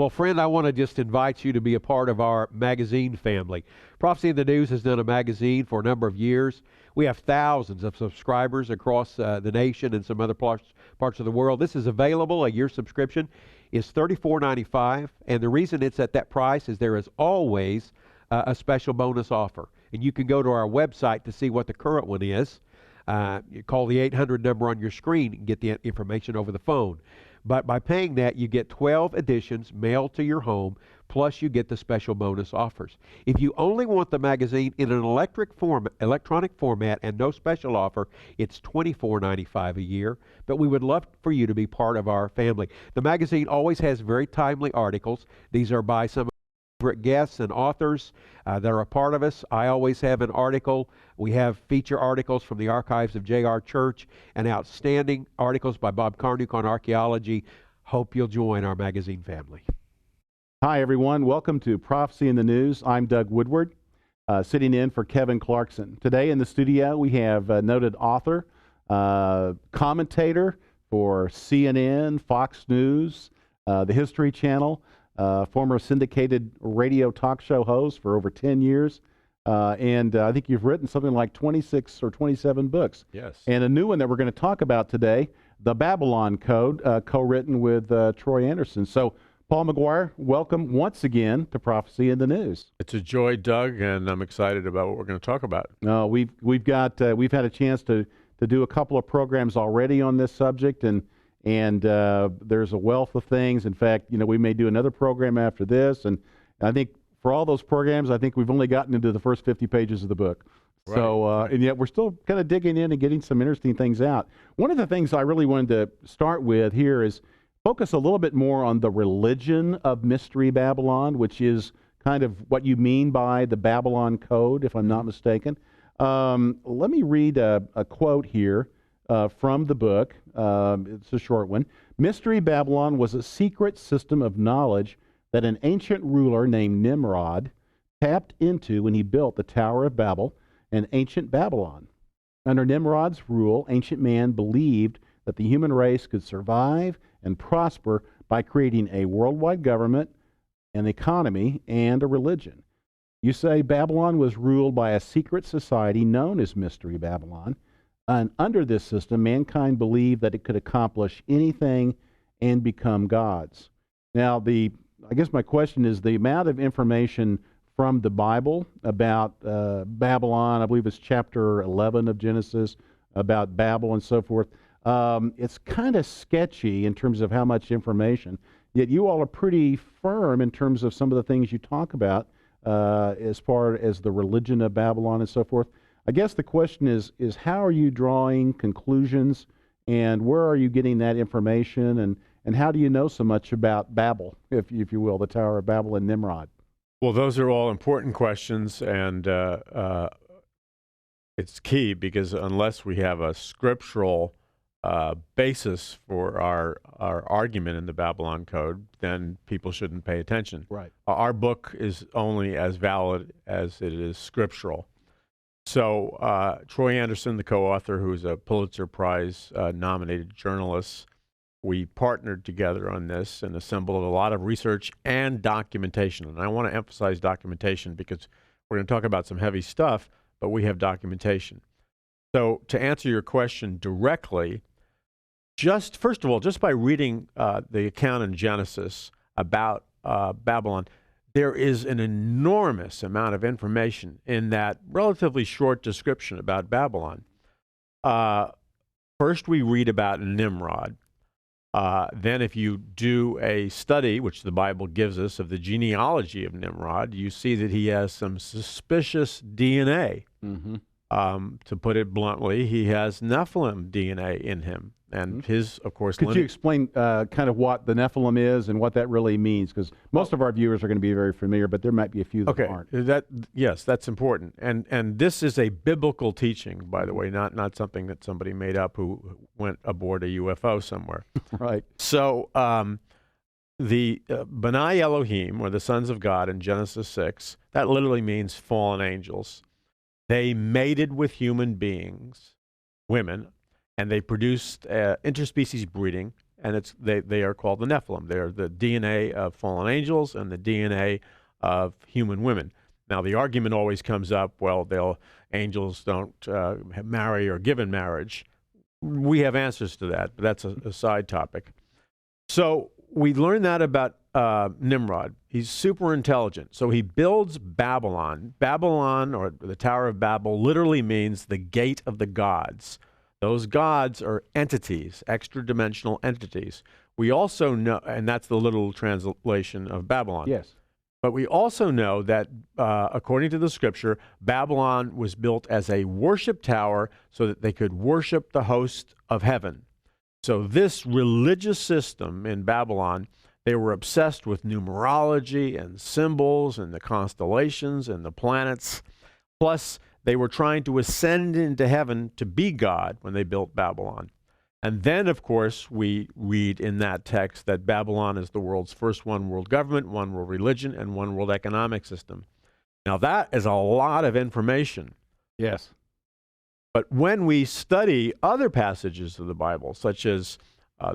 Well, friend, I want to just invite you to be a part of our magazine family. Prophecy in the News has done a magazine for a number of years. We have thousands of subscribers across the nation and some other parts of the world. This is available. A year subscription is $34.95, and the reason it's at that price is there is always a special bonus offer. And you can go to our website to see what the current one is. You call the 800 number on your screen and get the information over the phone. But by paying that, you get 12 editions mailed to your home, plus you get the special bonus offers. If you only want the magazine in an electronic format and no special offer, it's $24.95 a year. But we would love for you to be part of our family. The magazine always has very timely articles. These are by some guests and authors that are a part of us. I always have an article. We have feature articles from the archives of J.R. Church and outstanding articles by Bob Carnuke on archaeology. Hope you'll join our magazine family. Hi, everyone. Welcome to Prophecy in the News. I'm Doug Woodward, sitting in for Kevin Clarkson. Today in the studio, we have a noted author, commentator for CNN, Fox News, the History Channel, former syndicated radio talk show host for over 10 years. And I think you've written something like 26 or 27 books. Yes. And a new one that we're going to talk about today, The Babylon Code, co-written with Troy Anderson. So, Paul Mcguire, welcome once again to Prophecy in the News. It's a joy, Doug, and I'm excited about what we're going to talk about. We've had a chance to do a couple of programs already on this subject, and there's a wealth of things. In fact, we may do another program after this, and I think for all those programs, I think we've only gotten into the first 50 pages of the book. Right. So, and yet we're still kind of digging in and getting some interesting things out. One of the things I really wanted to start with here is focus a little bit more on the religion of Mystery Babylon, which is kind of what you mean by the Babylon Code, if I'm not mistaken. Let me read a quote here from the book. It's a short one. Mystery Babylon was a secret system of knowledge that an ancient ruler named Nimrod tapped into when he built the Tower of Babel and ancient Babylon. Under Nimrod's rule, ancient man believed that the human race could survive and prosper by creating a worldwide government, an economy, and a religion. You say Babylon was ruled by a secret society known as Mystery Babylon. And under this system, mankind believed that it could accomplish anything and become gods. Now, I guess my question is the amount of information from the Bible about Babylon, I believe it's chapter 11 of Genesis, about Babel and so forth. It's kind of sketchy in terms of how much information, yet you all are pretty firm in terms of some of the things you talk about as far as the religion of Babylon and so forth. I guess the question is how are you drawing conclusions, and where are you getting that information, and how do you know so much about Babel, if you will, the Tower of Babel and Nimrod? Well, those are all important questions, and it's key because unless we have a scriptural basis for our argument in the Babylon Code, then people shouldn't pay attention. Right. Our book is only as valid as it is scriptural. So Troy Anderson, the co-author, who's a Pulitzer Prize nominated journalist, we partnered together on this and assembled a lot of research and documentation. And I want to emphasize documentation because we're going to talk about some heavy stuff, but we have documentation. So to answer your question directly, first of all, just by reading the account in Genesis about Babylon, there is an enormous amount of information in that relatively short description about Babylon. First, we read about Nimrod. Then if you do a study, which the Bible gives us, of the genealogy of Nimrod, you see that he has some suspicious DNA. Mm-hmm. To put it bluntly, he has Nephilim DNA in him. And his, of course... Could you explain kind of what the Nephilim is and what that really means? Because most of our viewers are going to be very familiar, but there might be a few that aren't. Yes, that's important. And this is a biblical teaching, by the way, not something that somebody made up who went aboard a UFO somewhere. Right. So the B'nai Elohim, or the sons of God in Genesis 6, that literally means fallen angels. They mated with human beings, women, and they produced interspecies breeding, and they are called the Nephilim. They are the DNA of fallen angels and the DNA of human women. Now, the argument always comes up, well, angels don't marry or give in marriage. We have answers to that, but that's a side topic. So we learned that about Nimrod. He's super intelligent. So he builds Babylon. Babylon, or the Tower of Babel, literally means the gate of the gods. Those gods are entities, extra-dimensional entities. We also know, and that's the literal translation of Babylon. Yes. But we also know that, according to the scripture, Babylon was built as a worship tower so that they could worship the host of heaven. So this religious system in Babylon, they were obsessed with numerology and symbols and the constellations and the planets. Plus, they were trying to ascend into heaven to be God when they built Babylon. And then, of course, we read in that text that Babylon is the world's first one world government, one world religion, and one world economic system. Now, that is a lot of information. Yes. But when we study other passages of the Bible, such as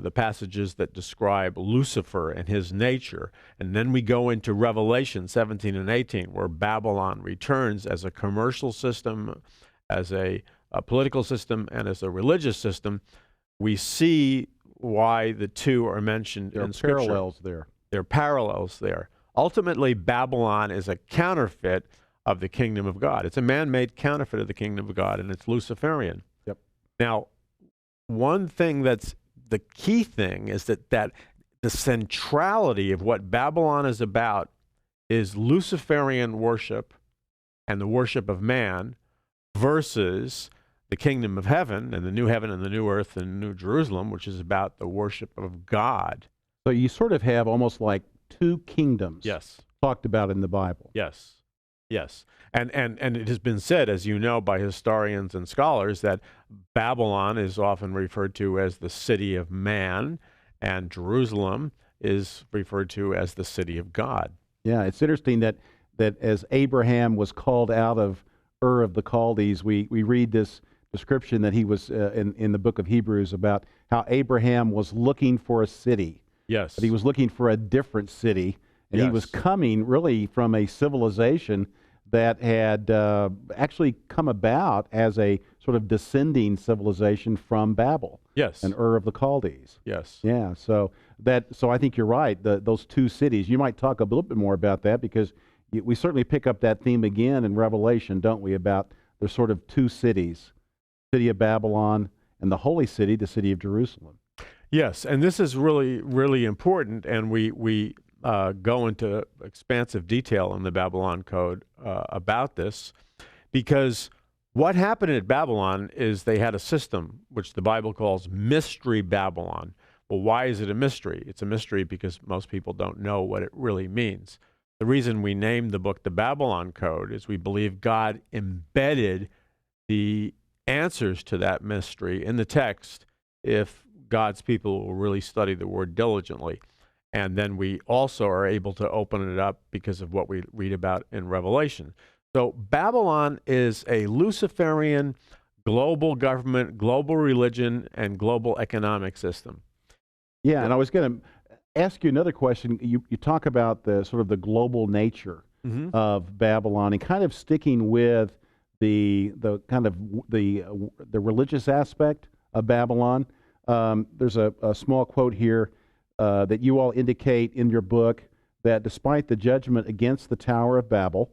the passages that describe Lucifer and his nature, and then we go into Revelation 17 and 18, where Babylon returns as a commercial system, as a political system, and as a religious system, we see why the two are mentioned in Scripture. There are parallels there. There are parallels there. Ultimately, Babylon is a counterfeit of the kingdom of God. It's a man-made counterfeit of the kingdom of God, and it's Luciferian. Yep. Now, one thing that's the key thing is that the centrality of what Babylon is about is Luciferian worship and the worship of man versus the kingdom of heaven and the new heaven and the new earth and New Jerusalem, which is about the worship of God. So you sort of have almost like two kingdoms talked about in the Bible. Yes. Yes. And it has been said, as you know, by historians and scholars, that Babylon is often referred to as the city of man, and Jerusalem is referred to as the city of God. Yeah, it's interesting that as Abraham was called out of Ur of the Chaldees, we read this description that he was in the book of Hebrews about how Abraham was looking for a city. Yes. But he was looking for a different city, and he was coming really from a civilization that had actually come about as a sort of descending civilization from Babel. Yes. And Ur of the Chaldees. Yes. Yeah, so I think you're right, those two cities. You might talk a little bit more about that, because we certainly pick up that theme again in Revelation, don't we, about there's sort of two cities, city of Babylon and the holy city, the city of Jerusalem. Yes, and this is really, really important, and we go into expansive detail in the Babylon Code about this, because what happened at Babylon is they had a system which the Bible calls Mystery Babylon. Well, why is it a mystery? It's a mystery because most people don't know what it really means. The reason we named the book the Babylon Code is we believe God embedded the answers to that mystery in the text if God's people will really study the word diligently. And then we also are able to open it up because of what we read about in Revelation. So Babylon is a Luciferian global government, global religion, and global economic system. Yeah, and I was going to ask you another question. You talk about the sort of the global nature of Babylon, and kind of sticking with the kind of the religious aspect of Babylon. There's a small quote here that you all indicate in your book that despite the judgment against the Tower of Babel,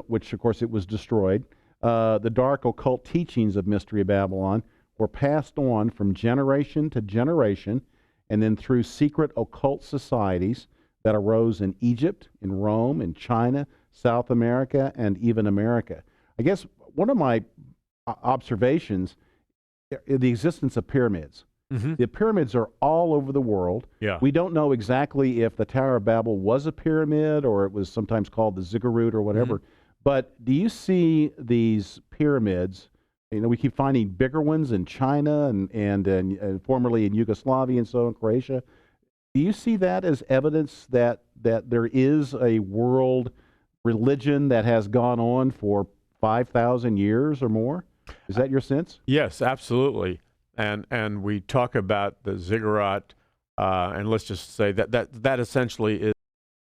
which of course it was destroyed, the dark occult teachings of Mystery Babylon were passed on from generation to generation, and then through secret occult societies that arose in Egypt, in Rome, in China, South America, and even America. I guess one of my observations is the existence of pyramids. The pyramids are all over the world. Yeah. We We don't know exactly if the Tower of Babel was a pyramid or it was sometimes called the ziggurat or whatever. But do you see these pyramids? You know, we keep finding bigger ones in China and formerly in Yugoslavia and so in Croatia. Do you see that as evidence that there is a world religion that has gone on for 5,000 years or more? Is that your sense? Yes, absolutely. And we talk about the ziggurat And let's just say that essentially is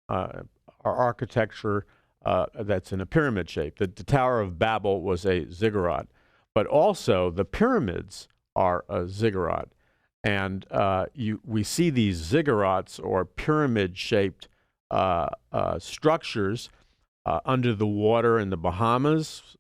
our architecture that's in a pyramid shape. The Tower of Babel was a ziggurat, but also the pyramids are a ziggurat. And we see these ziggurats or pyramid-shaped structures under the water in the Bahamas.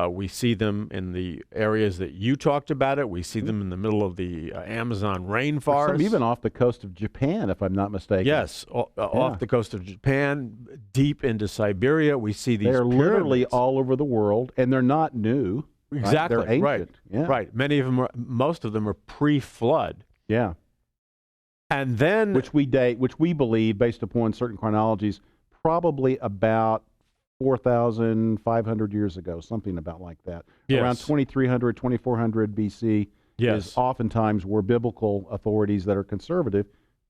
We see them in the areas that you talked about it. We see them in the middle of the Amazon rainforest. Some even off the coast of Japan, if I'm not mistaken. Yes, off the coast of Japan, deep into Siberia. We see these They're pyramids. literally all over the world, and they're not new. Exactly, right? They're ancient. Right. Right. Many of them most of them are pre-flood. Yeah. And then which we believe, based upon certain chronologies, probably about 4,500 years ago, something about like that. Yes. Around 2300, 2400 BC is oftentimes where biblical authorities that are conservative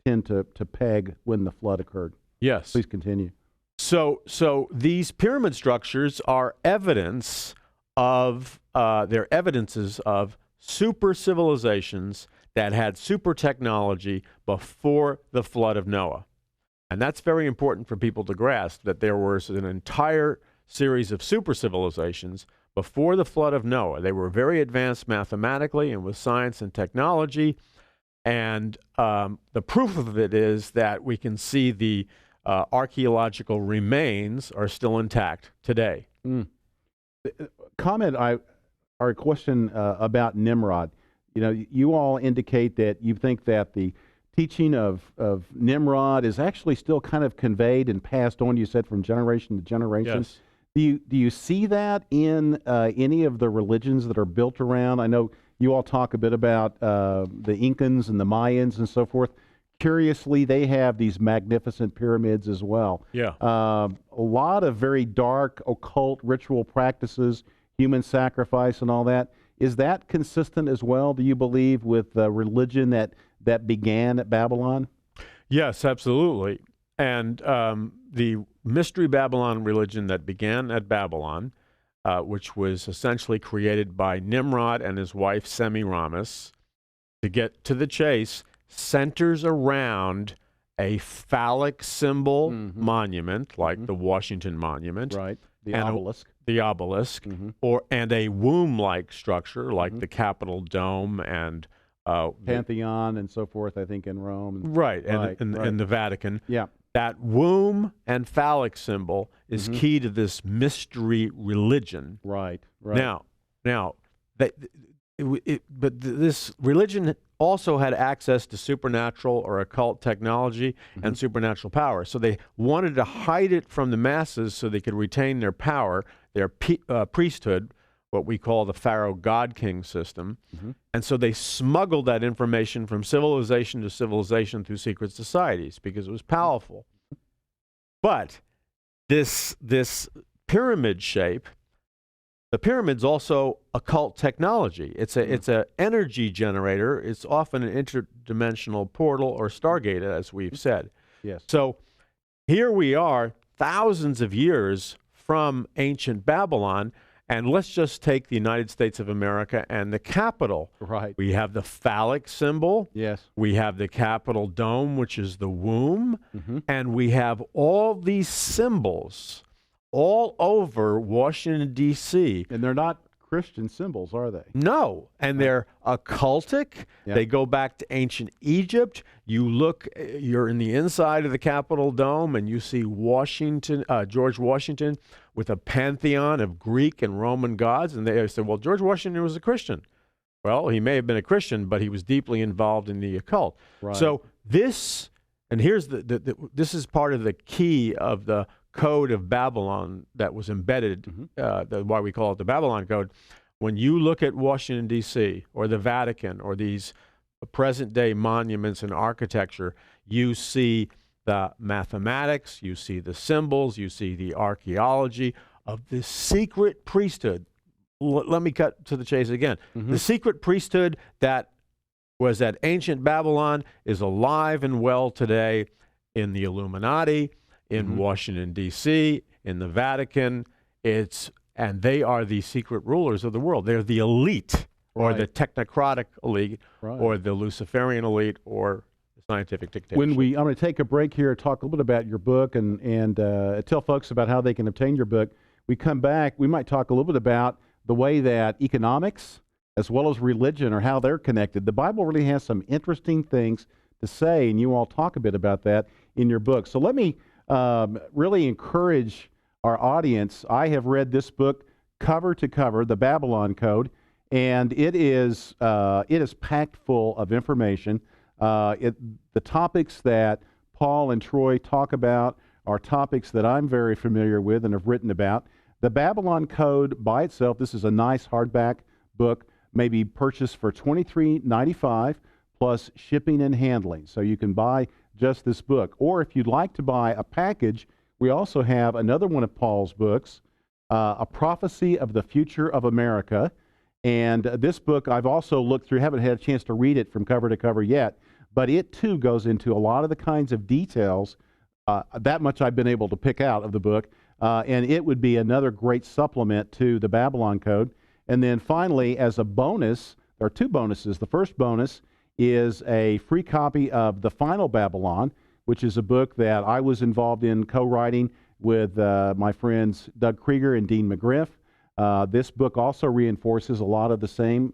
tend to peg when the flood occurred. Yes. Please continue. So these pyramid structures are evidence of they're evidences of super civilizations that had super technology before the flood of Noah. And that's very important for people to grasp, that there was an entire series of super civilizations before the flood of Noah. They were very advanced mathematically and with science and technology. And the proof of it is that we can see the archaeological remains are still intact today. Comment or a question about Nimrod. You know, you all indicate that you think that the teaching of Nimrod is actually still kind of conveyed and passed on, you said, from generation to generation. Yes. Do you see that in any of the religions that are built around? I know you all talk a bit about the Incans and the Mayans and so forth. Curiously, they have these magnificent pyramids as well. Yeah. A lot of very dark occult ritual practices, human sacrifice and all that. Is that consistent as well, do you believe, with the religion that began at Babylon? Yes, absolutely. And the Mystery Babylon religion that began at Babylon, which was essentially created by Nimrod and his wife Semiramis, to get to the chase, centers around a phallic symbol monument, like the Washington Monument. Right, the obelisk. The obelisk, and a womb-like structure, like the Capitol Dome and Pantheon and so forth, I think, in Rome. Right, and the Vatican. Yeah. That womb and phallic symbol is key to this mystery religion. Right. Now, but this religion also had access to supernatural or occult technology and supernatural power. So they wanted to hide it from the masses so they could retain their power, their priesthood, what we call the Pharaoh God-King system. And so they smuggled that information from civilization to civilization through secret societies because it was powerful. But this pyramid shape, the pyramid's also occult technology. It's a energy generator. It's often an interdimensional portal or stargate, as we've said. Yes. So here we are, thousands of years from ancient Babylon, and let's just take the United States of America and the Capitol. Right. We have the phallic symbol. Yes. We have the Capitol Dome, which is the womb, and we have all these symbols all over Washington, D.C. And they're not Christian symbols, are they? No, and they're occultic. Yeah. They go back to ancient Egypt. You're in the inside of the Capitol Dome, and you see George Washington with a pantheon of Greek and Roman gods. And they say, well, George Washington was a Christian. Well, he may have been a Christian, but he was deeply involved in the occult. Right. So this, and here's this is part of the key of the Code of Babylon that was embedded, why we call it the Babylon Code. When you look at Washington, D.C., or the Vatican, or these present-day monuments and architecture, you see the mathematics, you see the symbols, you see the archaeology of this secret priesthood. Let me cut to the chase again. The secret priesthood that was at ancient Babylon is alive and well today in the Illuminati, in Washington, D.C., in the Vatican. And they are the secret rulers of the world. They're the elite, or the technocratic elite, or the Luciferian elite, or scientific dictatorship. I'm going to take a break here, talk a little bit about your book, and tell folks about how they can obtain your book. We come back, we might talk a little bit about the way that economics as well as religion or how they're connected. The Bible really has some interesting things to say, and you all talk a bit about that in your book. So let me really encourage our audience. I have read this book cover to cover, The Babylon Code, and it is packed full of information. The topics that Paul and Troy talk about are topics that I'm very familiar with and have written about. The Babylon Code by itself, this is a nice hardback book, may be purchased for $23.95 plus shipping and handling. So you can buy just this book. Or if you'd like to buy a package, we also have another one of Paul's books, A Prophecy of the Future of America. And this book I've also looked through, haven't had a chance to read it from cover to cover yet, but it too goes into a lot of the kinds of details. That much I've been able to pick out of the book. And it would be another great supplement to the Babylon Code. And then finally, as a bonus, there are two bonuses. The first bonus is a free copy of The Final Babylon, which is a book that I was involved in co-writing with my friends Doug Krieger and Dean McGriff. This book also reinforces a lot of the same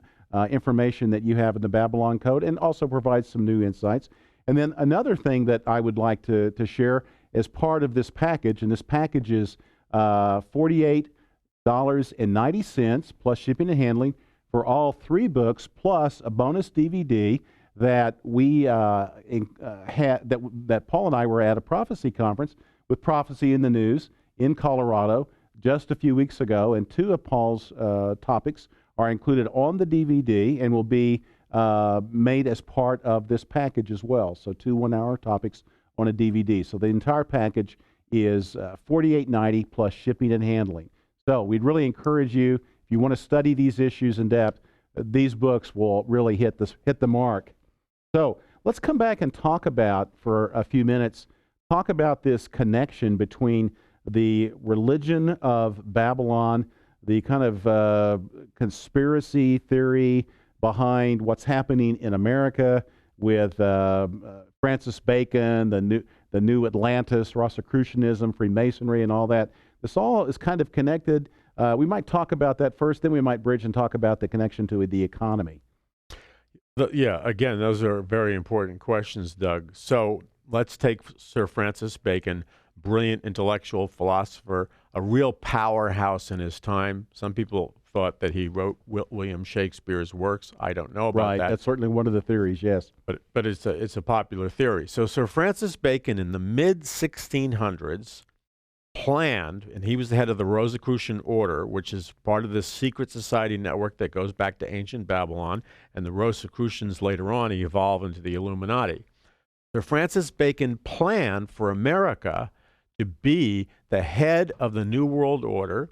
information that you have in the Babylon Code and also provides some new insights. And then another thing that I would like to share as part of this package, and this package is $48.90 plus shipping and handling for all three books, plus a bonus DVD that we had that Paul and I were at a prophecy conference with Prophecy in the News in Colorado just a few weeks ago, and two of Paul's topics are included on the DVD and will be made as part of this package as well. So two 1-hour topics on a DVD. So the entire package is $48.90 plus shipping and handling. So we'd really encourage you, if you want to study these issues in depth, these books will really hit the mark. So let's come back and talk about, for a few minutes, talk about this connection between the religion of Babylon, the kind of conspiracy theory behind what's happening in America with Francis Bacon, the new Atlantis, Rosicrucianism, Freemasonry, and all that. This all is kind of connected. We might talk about that first, then we might bridge and talk about the connection to the economy. Yeah, again, those are very important questions, Doug. So let's take Sir Francis Bacon, brilliant intellectual philosopher, a real powerhouse in his time. Some people thought that he wrote William Shakespeare's works. I don't know about that. Right, that's certainly one of the theories, yes. But it's a popular theory. So Sir Francis Bacon in the mid-1600s planned, and he was the head of the Rosicrucian Order, which is part of this secret society network that goes back to ancient Babylon, and the Rosicrucians later on evolve into the Illuminati. Sir Francis Bacon planned for America to be the head of the New World Order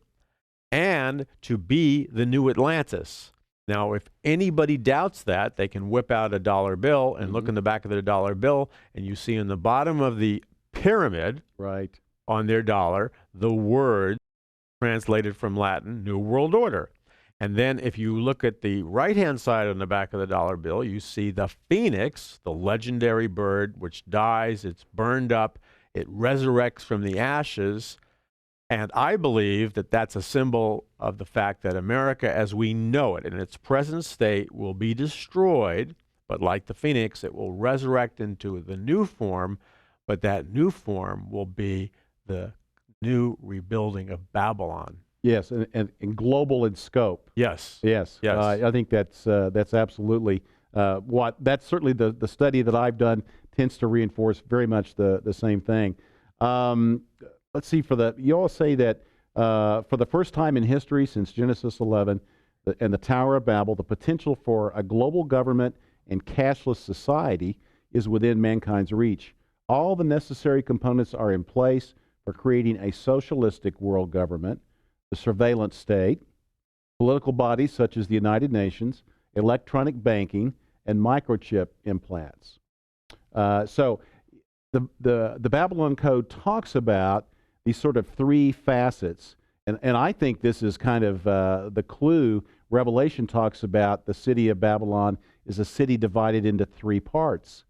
and to be the new Atlantis. Now, if anybody doubts that, they can whip out a dollar bill and look in the back of their dollar bill, and you see in the bottom of the pyramid, right, on their dollar, the word translated from Latin, New World Order. And then if you look at the right-hand side on the back of the dollar bill, you see the phoenix, the legendary bird, which dies, it's burned up, it resurrects from the ashes. And I believe that that's a symbol of the fact that America, as we know it in its present state, will be destroyed, but like the phoenix, it will resurrect into the new form, but that new form will be the new rebuilding of Babylon. Yes, and global in scope. Yes. Yes. Yes. I think that's absolutely that's certainly the study that I've done tends to reinforce very much the same thing. Let's see, you all say that for the first time in history since Genesis 11 and the Tower of Babel, the potential for a global government and cashless society is within mankind's reach. All the necessary components are in place for creating a socialistic world government, the surveillance state, political bodies such as the United Nations, electronic banking, and microchip implants. So the Babylon Code talks about these sort of three facets, and I think this is kind of the clue. Revelation talks about the city of Babylon is a city divided into three parts.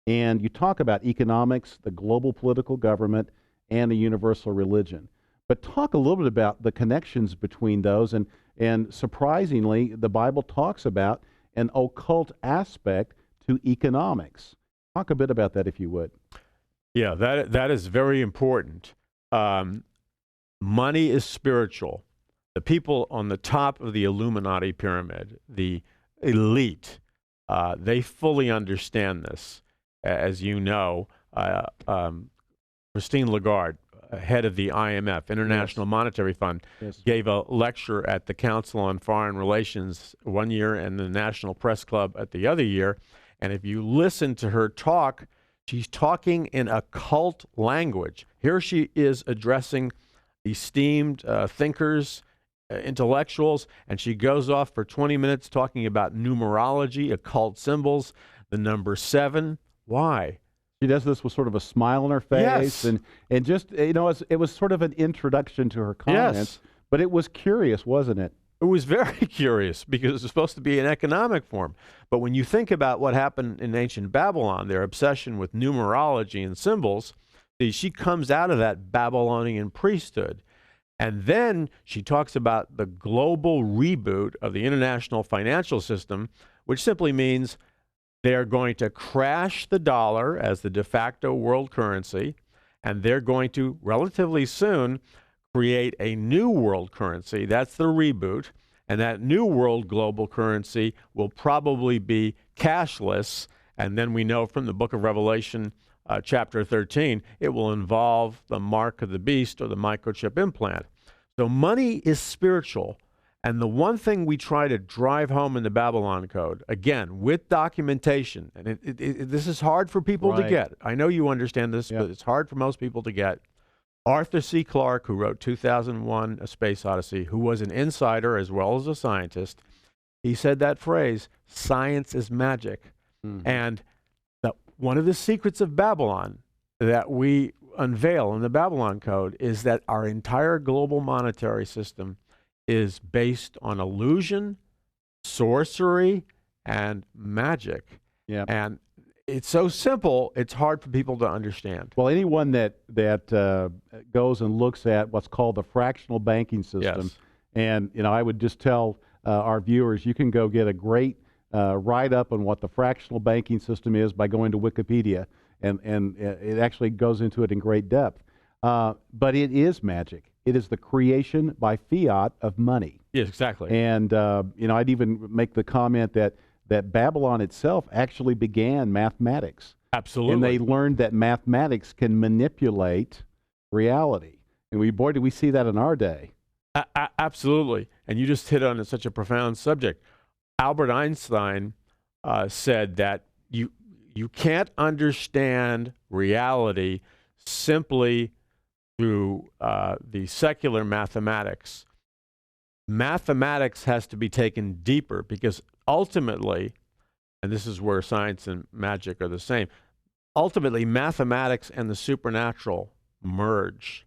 and you talk about economics, the global political government, and the universal religion. But talk a little bit about the connections between those, and surprisingly, the Bible talks about an occult aspect to economics. Talk a bit about that, if you would. Yeah, that is very important. Money is spiritual. The people on the top of the Illuminati pyramid, the elite, they fully understand this. As you know, Christine Lagarde, head of the IMF, International Monetary Fund, gave a lecture at the Council on Foreign Relations one year and the National Press Club at the other year. And if you listen to her talk, she's talking in occult language. Here she is addressing esteemed thinkers, intellectuals, and she goes off for 20 minutes talking about numerology, occult symbols, the number 7. Why? She does this with sort of a smile on her face, Yes. and just, you know, it was sort of an introduction to her comments, but it was curious, wasn't it? It was very curious because it's supposed to be an economic form. But when you think about what happened in ancient Babylon, their obsession with numerology and symbols, she comes out of that Babylonian priesthood. And then she talks about the global reboot of the international financial system, which simply means they're going to crash the dollar as the de facto world currency, and they're going to, relatively soon, create a new world currency. That's the reboot. And that new world global currency will probably be cashless. And then we know from the book of Revelation, chapter 13, it will involve the mark of the beast or the microchip implant. So money is spiritual. And the one thing we try to drive home in the Babylon Code, again, with documentation, and this is hard for people to get. I know you understand this, but it's hard for most people to get. Arthur C. Clarke, who wrote 2001: A Space Odyssey, who was an insider as well as a scientist, he said that phrase, science is magic. And one of the secrets of Babylon that we unveil in the Babylon Code is that our entire global monetary system is based on illusion, sorcery, and magic. And it's so simple, it's hard for people to understand. Well, anyone that goes and looks at what's called the fractional banking system, and you know, I would just tell our viewers, you can go get a great write-up on what the fractional banking system is by going to Wikipedia, and it actually goes into it in great depth. But it is magic. It is the creation by fiat of money. Yes, exactly. And you know, I'd even make the comment that Babylon itself actually began mathematics. Absolutely. And they learned that mathematics can manipulate reality. And boy, do we see that in our day. Absolutely. And you just hit on such a profound subject. Albert Einstein said that you can't understand reality simply through the secular mathematics. Mathematics has to be taken deeper because ultimately, and this is where science and magic are the same, ultimately mathematics and the supernatural merge.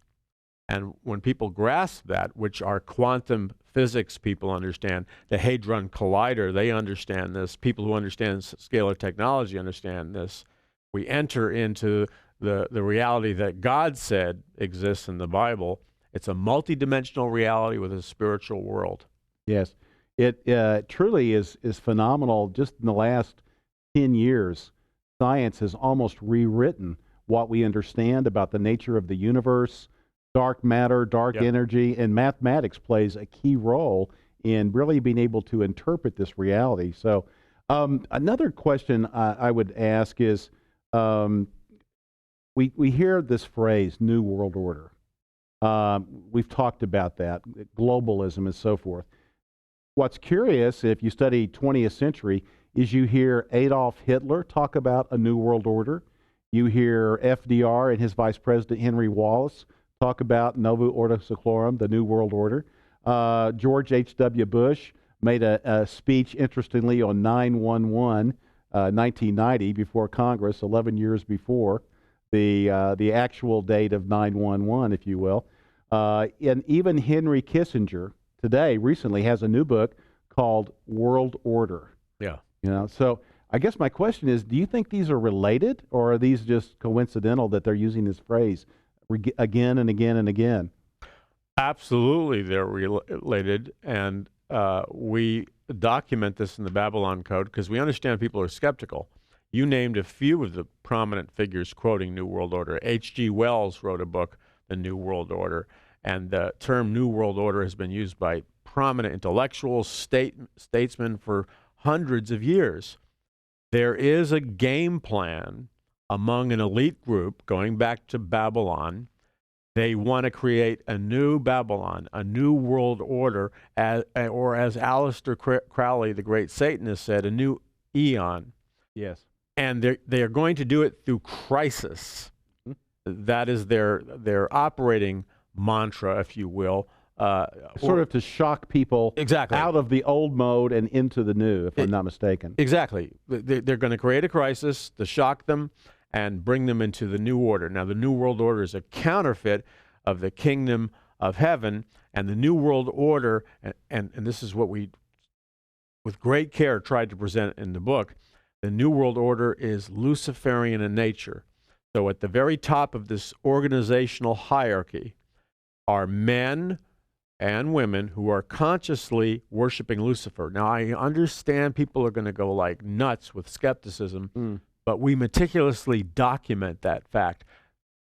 And when people grasp that, which our quantum physics people understand, the Hadron Collider, they understand this, people who understand scalar technology understand this, we enter into the reality that God said exists in the Bible. It's a multidimensional reality with a spiritual world. Yes. It truly is phenomenal. Just in the last 10 years, science has almost rewritten what we understand about the nature of the universe, dark matter, dark energy, and mathematics plays a key role in really being able to interpret this reality. So another question I would ask is, we hear this phrase, New World Order. We've talked about that, globalism and so forth. What's curious, if you study 20th century, is you hear Adolf Hitler talk about a New World Order. You hear FDR and his Vice President Henry Wallace talk about Novus Ordo Seclorum, the New World Order. George H.W. Bush made a speech, interestingly, on 9/11, 1990, before Congress, 11 years before the actual date of 9/11, if you will. And even Henry Kissinger today recently has a new book called World Order. Yeah. You know, so I guess my question is, do you think these are related, or are these just coincidental that they're using this phrase again and again and again? Absolutely, they're related, and we document this in the Babylon Code because we understand people are skeptical. You named a few of the prominent figures quoting New World Order. H.G. Wells wrote a book, The New World Order, and the term New World Order has been used by prominent intellectuals, statesmen for hundreds of years. There is a game plan among an elite group going back to Babylon. They want to create a new Babylon, a new world order, or as Aleister Crowley, the great Satanist, said, a new eon. Yes. And they are going to do it through crisis. That is their operating mantra, if you will. Sort of to shock people exactly out of the old mode and into the new, if I'm not mistaken. Exactly. They're going to create a crisis to shock them and bring them into the new order. Now, the New World Order is a counterfeit of the kingdom of heaven, and the New World Order, and this is what we, with great care, tried to present in the book, the New World Order is Luciferian in nature. So at the very top of this organizational hierarchy are men and women who are consciously worshiping Lucifer. Now, I understand people are going to go like nuts with skepticism, but we meticulously document that fact.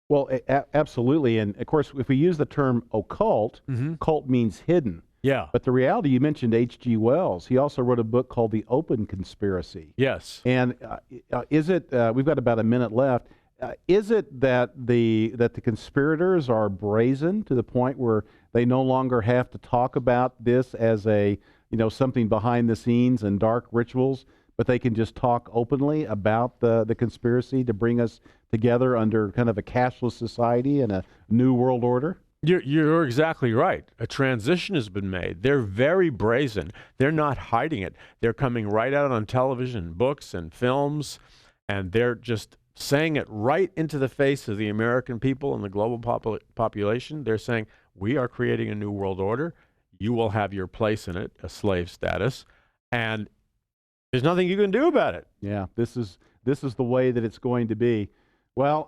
Well, absolutely. And of course, if we use the term occult, cult means hidden. Yeah. But the reality, you mentioned H.G. Wells. He also wrote a book called The Open Conspiracy. Yes. And is it, we've got about a minute left, is it that the conspirators are brazen to the point where they no longer have to talk about this as a, something behind the scenes and dark rituals, but they can just talk openly about the conspiracy to bring us together under kind of a cashless society and a new world order? You're exactly right. A transition has been made. They're very brazen. They're not hiding it. They're coming right out on television, books, and films, and they're just saying it right into the face of the American people and the global population. They're saying, we are creating a new world order. You will have your place in it, a slave status, and there's nothing you can do about it. Yeah, this is the way that it's going to be. Well,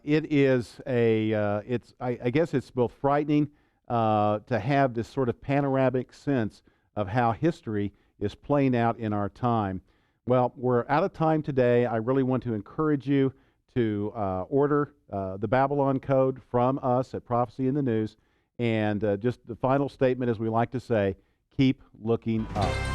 it is I guess it's both frightening to have this sort of panoramic sense of how history is playing out in our time. Well, we're out of time today. I really want to encourage you to order the Babylon Code from us at Prophecy in the News. And just the final statement, as we like to say, keep looking up.